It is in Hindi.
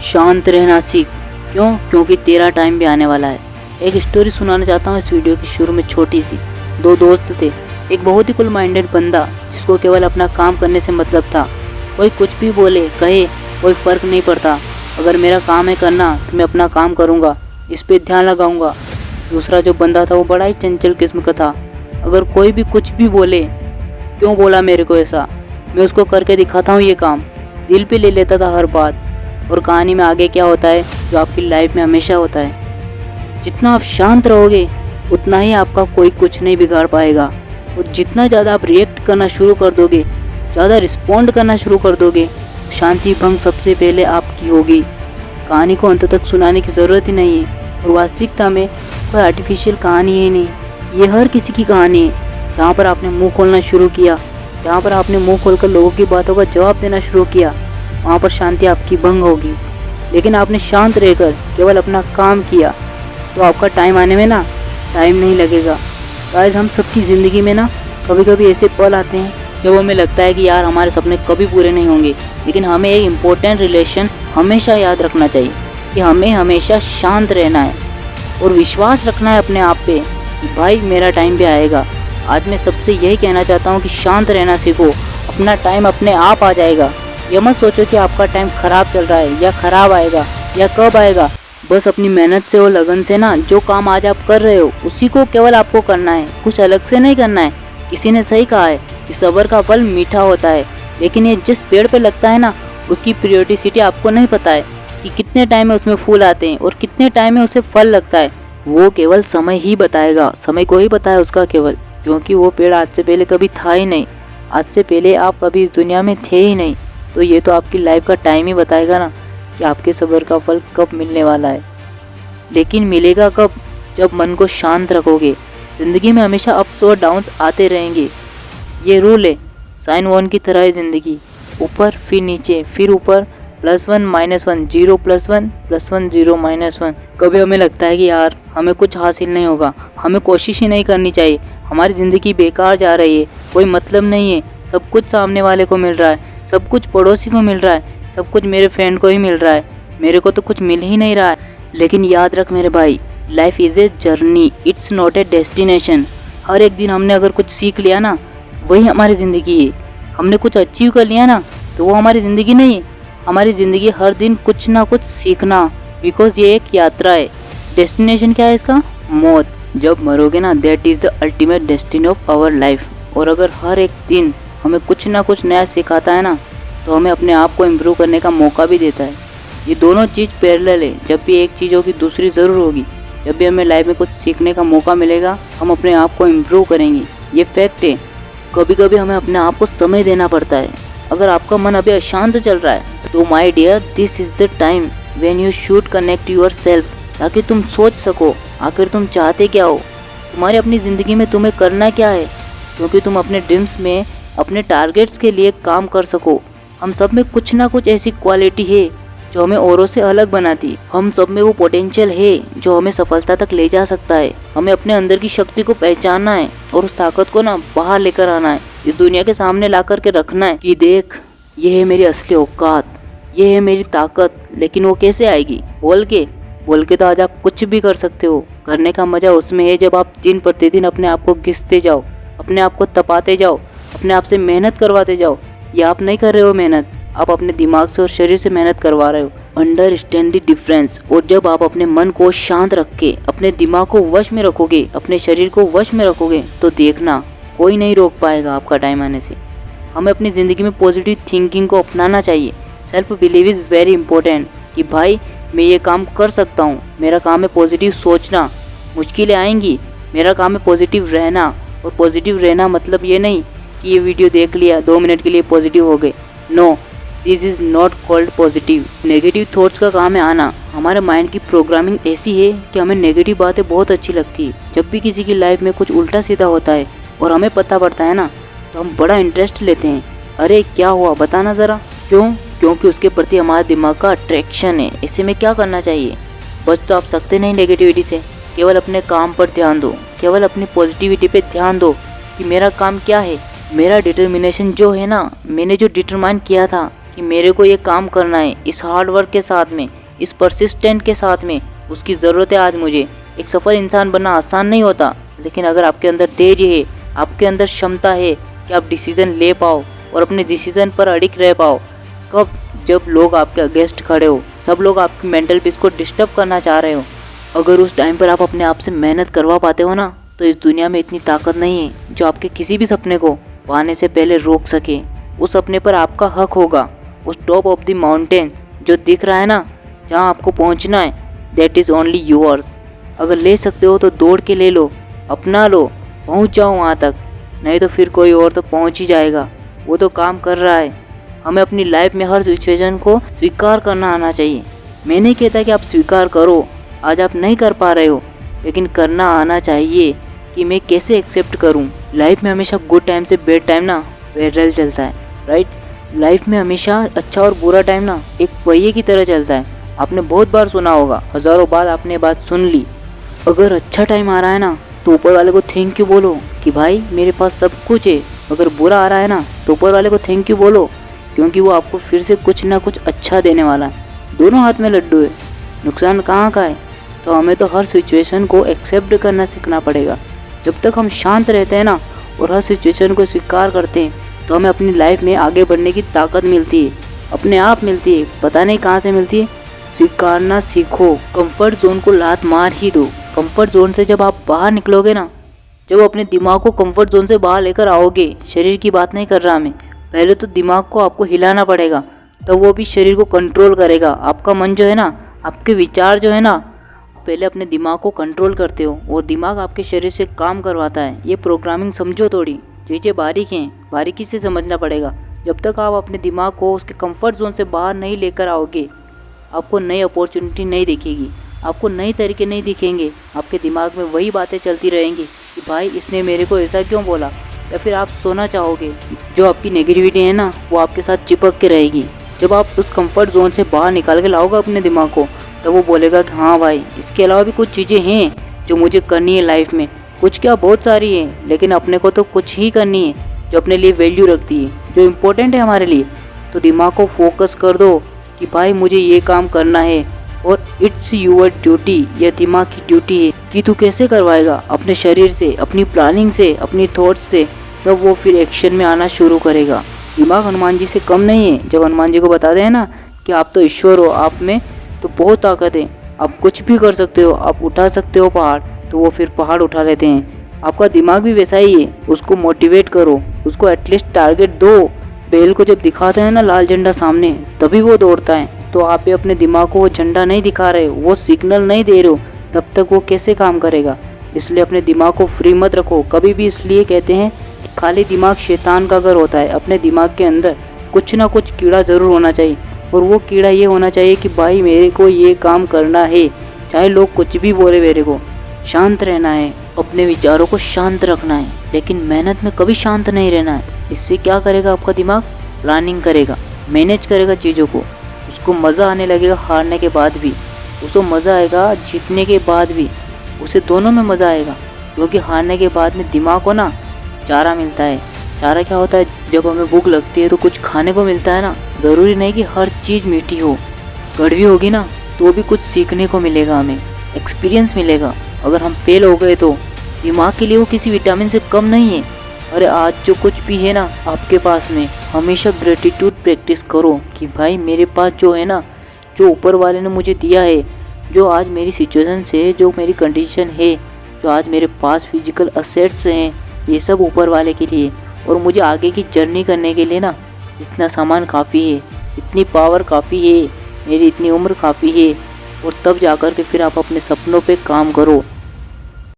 शांत रहना सीख। क्यों? क्योंकि तेरा टाइम भी आने वाला है। एक स्टोरी सुनाना चाहता हूँ इस वीडियो की शुरू में, छोटी सी। दो दोस्त थे। एक बहुत ही कुल माइंडेड बंदा जिसको केवल अपना काम करने से मतलब था। कोई कुछ भी बोले कहे कोई फ़र्क नहीं पड़ता, अगर मेरा काम है करना तो मैं अपना काम करूँगा, इस पे ध्यान लगाऊंगा। दूसरा जो बंदा था वो बड़ा ही चंचल किस्म का था। अगर कोई भी कुछ भी बोले, क्यों बोला मेरे को ऐसा, मैं उसको करके दिखाता हूँ ये काम, दिल पे ले लेता था हर बात। और कहानी में आगे क्या होता है जो आपकी लाइफ में हमेशा होता है, जितना आप शांत रहोगे उतना ही आपका कोई कुछ नहीं बिगाड़ पाएगा। और जितना ज़्यादा आप रिएक्ट करना शुरू कर दोगे, ज़्यादा रिस्पॉन्ड करना शुरू कर दोगे, शांति भंग सबसे पहले आपकी होगी। कहानी को अंत तक सुनाने की ज़रूरत ही नहीं है। और वास्तविकता में कोई आर्टिफिशियल कहानी है नहीं, ये हर किसी की कहानी है। जहाँ पर आपने मुंह खोलना शुरू किया, जहाँ पर आपने मुंह खोलकर लोगों की बातों का जवाब देना शुरू किया, वहाँ पर शांति आपकी भंग होगी। लेकिन आपने शांत रहकर केवल अपना काम किया तो आपका टाइम आने में ना टाइम नहीं लगेगा। गाइस, हम सबकी ज़िंदगी में ना कभी कभी ऐसे पल आते हैं जब हमें लगता है कि यार हमारे सपने कभी पूरे नहीं होंगे। लेकिन हमें एक इम्पोर्टेंट रिलेशन हमेशा याद रखना चाहिए कि हमें हमेशा शांत रहना है और विश्वास रखना है अपने आप पे कि भाई मेरा टाइम भी आएगा। आज मैं सबसे यही कहना चाहता हूँ कि शांत रहना सीखो, अपना टाइम अपने आप आ जाएगा। यह मत सोचो कि आपका टाइम ख़राब चल रहा है या ख़राब आएगा या कब आएगा। बस अपनी मेहनत से और लगन से ना जो काम आज आप कर रहे हो उसी को केवल आपको करना है, कुछ अलग से नहीं करना है। किसी ने सही कहा है कि सब्र का फल मीठा होता है, लेकिन ये जिस पेड़ पे लगता है ना उसकी प्रियोरिटी आपको नहीं पता है कि कितने टाइम में उसमें फूल आते हैं और कितने टाइम में उसे फल लगता है। वो केवल समय ही बताएगा, समय को ही पता है उसका केवल, क्योंकि वो पेड़ आज से पहले कभी था ही नहीं, आज से पहले आप कभी इस दुनिया में थे ही नहीं। तो ये तो आपकी लाइफ का टाइम ही बताएगा ना कि आपके सब्र का फल कब मिलने वाला है। लेकिन मिलेगा कब? जब मन को शांत रखोगे। ज़िंदगी में हमेशा अप्स और डाउन्स आते रहेंगे, ये रूल है। साइन वन की तरह है ज़िंदगी, ऊपर फिर नीचे फिर ऊपर, +1 -1, 0 +1 +1 0 -1। कभी हमें लगता है कि यार हमें कुछ हासिल नहीं होगा, हमें कोशिश ही नहीं करनी चाहिए, हमारी ज़िंदगी बेकार जा रही है, कोई मतलब नहीं है, सब कुछ सामने वाले को मिल रहा है, सब कुछ पड़ोसी को मिल रहा है, सब कुछ मेरे फ्रेंड को ही मिल रहा है, मेरे को तो कुछ मिल ही नहीं रहा है। लेकिन याद रख मेरे भाई, life is a journey, it's not a destination. हर एक दिन हमने अगर कुछ सीख लिया ना वही हमारी ज़िंदगी है। हमने कुछ अचीव कर लिया ना तो वो हमारी ज़िंदगी नहीं है। हमारी ज़िंदगी हर दिन कुछ ना कुछ सीखना, बिकॉज ये एक यात्रा है। डेस्टिनेशन क्या है इसका? मौत। जब मरोगे ना, that is the ultimate destiny of our life. और अगर हर एक दिन हमें कुछ ना कुछ नया सिखाता है ना तो हमें अपने आप को इम्प्रूव करने का मौका भी देता है। ये दोनों चीज़ पैरेलल है, जब भी एक चीज़ होगी दूसरी ज़रूर होगी। जब भी हमें लाइफ में कुछ सीखने का मौका मिलेगा हम अपने आप को इम्प्रूव करेंगे, ये फैक्ट है। कभी कभी हमें अपने आप को समय देना पड़ता है। अगर आपका मन अभी अशांत चल रहा है तो my dear, this is the time when you should connect yourself, ताकि तुम सोच सको आखिर तुम चाहते क्या हो, तुम्हारी अपनी ज़िंदगी में तुम्हें करना क्या है, क्योंकि तुम अपने ड्रीम्स में अपने टारगेट्स के लिए काम कर सको। हम सब में कुछ ना कुछ ऐसी क्वालिटी है जो हमें औरों से अलग बनाती। हम सब में वो पोटेंशियल है जो हमें सफलता तक ले जा सकता है। हमें अपने अंदर की शक्ति को पहचानना है और उस ताकत को ना बाहर लेकर आना है, इस दुनिया के सामने ला करके रखना है कि देख ये है मेरी असली औकात, ये है मेरी ताकत। लेकिन वो कैसे आएगी? बोल के तो आज आप कुछ भी कर सकते हो। करने का मजा उसमें है जब आप दिन प्रतिदिन अपने आप को घिसते जाओ, अपने आप को तपाते जाओ, अपने आप से मेहनत करवाते जाओ। ये आप नहीं कर रहे हो मेहनत, आप अपने दिमाग से और शरीर से मेहनत करवा रहे हो। Understand the difference. और जब आप अपने मन को शांत रख के अपने दिमाग को वश में रखोगे, अपने शरीर को वश में रखोगे, तो देखना कोई नहीं रोक पाएगा आपका टाइम आने से। हमें अपनी ज़िंदगी में पॉजिटिव थिंकिंग को अपनाना चाहिए। Self believe is very important कि भाई मैं ये काम कर सकता हूँ, मेरा काम है पॉजिटिव सोचना। मुश्किलें आएंगी, मेरा काम है पॉजिटिव रहना। और पॉजिटिव रहना मतलब ये नहीं कि ये वीडियो देख लिया 2 मिनट के लिए पॉजिटिव हो गए। No, this is not called positive. Negative thoughts का काम है आना। हमारे माइंड की प्रोग्रामिंग ऐसी है कि हमें नेगेटिव बातें बहुत अच्छी लगती है। जब भी किसी की लाइफ में कुछ उल्टा सीधा होता है और हमें पता पड़ता है ना तो हम बड़ा इंटरेस्ट लेते हैं। अरे क्या हुआ बताना ज़रा। क्यों? क्योंकि उसके प्रति हमारे दिमाग का अट्रैक्शन है। ऐसे में क्या करना चाहिए? बच तो आप सकते नहीं नेगेटिविटी से। केवल अपने काम पर ध्यान दो, केवल अपनी पॉजिटिविटी पे ध्यान दो कि मेरा काम क्या है। मेरा डिटर्मिनेशन जो है ना, मैंने जो डिटरमाइन किया था कि मेरे को ये काम करना है, इस हार्ड वर्क के साथ में, इस परसिस्टेंट के साथ में, उसकी ज़रूरत है आज मुझे। एक सफल इंसान बनना आसान नहीं होता, लेकिन अगर आपके अंदर तेज है, आपके अंदर क्षमता है कि आप डिसीज़न ले पाओ और अपने डिसीज़न पर अडिग रह पाओ। कब? जब लोग आपके अगेंस्ट खड़े हो, सब लोग आपकी मेंटल पीस को डिस्टर्ब करना चाह रहे हो। अगर उस टाइम पर आप अपने आप से मेहनत करवा पाते हो ना, तो इस दुनिया में इतनी ताकत नहीं है जो आपके किसी भी सपने को पाने से पहले रोक सके। उस सपने पर आपका हक होगा। उस टॉप ऑफ द माउंटेन जो दिख रहा है ना, जहाँ आपको पहुँचना है, दैट इज़ ओनली योर्स। अगर ले सकते हो तो दौड़ के ले लो, अपना लो, पहुँच जाओ वहाँ तक। नहीं तो फिर कोई और तो पहुँच ही जाएगा, वो तो काम कर रहा है। हमें अपनी लाइफ में हर सिचुएशन को स्वीकार करना आना चाहिए। मैं नहीं कहता कि आप स्वीकार करो, आज आप नहीं कर पा रहे हो, लेकिन करना आना चाहिए कि मैं कैसे एक्सेप्ट करूं। लाइफ में हमेशा गुड टाइम से बैड टाइम ना पैरेलल चलता है, राइट। लाइफ में हमेशा अच्छा और बुरा टाइम ना एक पहिए की तरह चलता है। आपने बहुत बार सुना होगा, हज़ारों बार आपने बात सुन ली। अगर अच्छा टाइम आ रहा है ना, तो ऊपर वाले को थैंक यू बोलो कि भाई मेरे पास सब कुछ है। अगर बुरा आ रहा है ना, तो ऊपर वाले को थैंक यू बोलो, क्योंकि वो आपको फिर से कुछ ना कुछ अच्छा देने वाला है। दोनों हाथ में लड्डू है, नुकसान कहाँ का है। तो हमें तो हर सिचुएशन को एक्सेप्ट करना सीखना पड़ेगा। जब तक हम शांत रहते हैं ना और हर सिचुएशन को स्वीकार करते हैं, तो हमें अपनी लाइफ में आगे बढ़ने की ताकत मिलती है, अपने आप मिलती है, पता नहीं कहाँ से मिलती है। स्वीकारना सीखो, कंफर्ट जोन को लात मार ही दो। कंफर्ट जोन से जब आप बाहर निकलोगे ना, जब अपने दिमाग को कंफर्ट जोन से बाहर लेकर आओगे, शरीर की बात नहीं कर रहा मैं, पहले तो दिमाग को आपको हिलाना पड़ेगा, तब वो भी शरीर को कंट्रोल करेगा। आपका मन जो है ना, आपके विचार जो है ना, पहले अपने दिमाग को कंट्रोल करते हो और दिमाग आपके शरीर से काम करवाता है। ये प्रोग्रामिंग समझो थोड़ी, चीज़ें बारीक हैं, बारीकी से समझना पड़ेगा। जब तक आप अपने दिमाग को उसके कंफर्ट जोन से बाहर नहीं लेकर आओगे, आपको नई अपॉर्चुनिटी नहीं दिखेगी, आपको नए तरीके नहीं दिखेंगे। आपके दिमाग में वही बातें चलती रहेंगी कि भाई इसने मेरे को ऐसा क्यों बोला, या फिर आप सोना चाहोगे। जो आपकी नेगेटिविटी है ना, वो आपके साथ चिपक के रहेगी। जब आप उस कंफर्ट जोन से बाहर निकाल के लाओगे अपने दिमाग को, तो वो बोलेगा कि हाँ भाई, इसके अलावा भी कुछ चीज़ें हैं जो मुझे करनी है लाइफ में। कुछ क्या, बहुत सारी हैं, लेकिन अपने को तो कुछ ही करनी है जो अपने लिए वैल्यू रखती है, जो इम्पोर्टेंट है हमारे लिए। तो दिमाग को फोकस कर दो कि भाई मुझे ये काम करना है, और इट्स यूअर ड्यूटी, यह दिमाग की ड्यूटी है कि तू कैसे करवाएगा, अपने शरीर से, अपनी प्लानिंग से, अपनी थॉट्स से। तब वो फिर एक्शन में आना शुरू करेगा। दिमाग हनुमान जी से कम नहीं है। जब हनुमान जी को बताते हैं ना कि आप तो ईश्वर हो, आप में तो बहुत ताकत है, आप कुछ भी कर सकते हो, आप उठा सकते हो पहाड़, तो वो फिर पहाड़ उठा लेते हैं। आपका दिमाग भी वैसा ही है, उसको मोटिवेट करो, उसको एटलीस्ट टारगेट दो। बैल को जब दिखाते हैं ना लाल झंडा सामने, तभी वो दौड़ता है। तो आप भी अपने दिमाग को वो झंडा नहीं दिखा रहे हो, वो सिग्नल नहीं दे रहे हो, तब तक वो कैसे काम करेगा। इसलिए अपने दिमाग को फ्री मत रखो कभी भी। इसलिए कहते हैं कि खाली दिमाग शैतान का घर होता है। अपने दिमाग के अंदर कुछ ना कुछ कीड़ा ज़रूर होना चाहिए, और वो कीड़ा ये होना चाहिए कि भाई मेरे को ये काम करना है, चाहे लोग कुछ भी बोले। मेरे को शांत रहना है, अपने विचारों को शांत रखना है, लेकिन मेहनत में कभी शांत नहीं रहना है। इससे क्या करेगा आपका दिमाग, प्लानिंग करेगा, मैनेज करेगा चीज़ों को। उसको मज़ा आने लगेगा हारने के बाद भी, उसको मज़ा आएगा जीतने के बाद भी, उसे दोनों में मज़ा आएगा। क्योंकि हारने के बाद में दिमाग को ना चारा मिलता है। चारा क्या होता है, जब हमें भूख लगती है तो कुछ खाने को मिलता है ना। ज़रूरी नहीं कि हर चीज़ मीठी हो, कड़वी होगी ना तो भी कुछ सीखने को मिलेगा, हमें एक्सपीरियंस मिलेगा। अगर हम फेल हो गए तो दिमाग के लिए वो किसी विटामिन से कम नहीं है। अरे आज जो कुछ भी है ना आपके पास में, हमेशा ग्रेटिट्यूड प्रैक्टिस करो कि भाई मेरे पास जो है ना, जो ऊपर वाले ने मुझे दिया है, जो आज मेरी सिचुएशन से, जो मेरी कंडीशन है, जो आज मेरे पास फिजिकल असेट्स हैं, ये सब ऊपर वाले के लिए। और मुझे आगे की जर्नी करने के लिए ना इतना सामान काफ़ी है, इतनी पावर काफ़ी है, मेरी इतनी उम्र काफ़ी है। और तब जाकर के फिर आप अपने सपनों पे काम करो।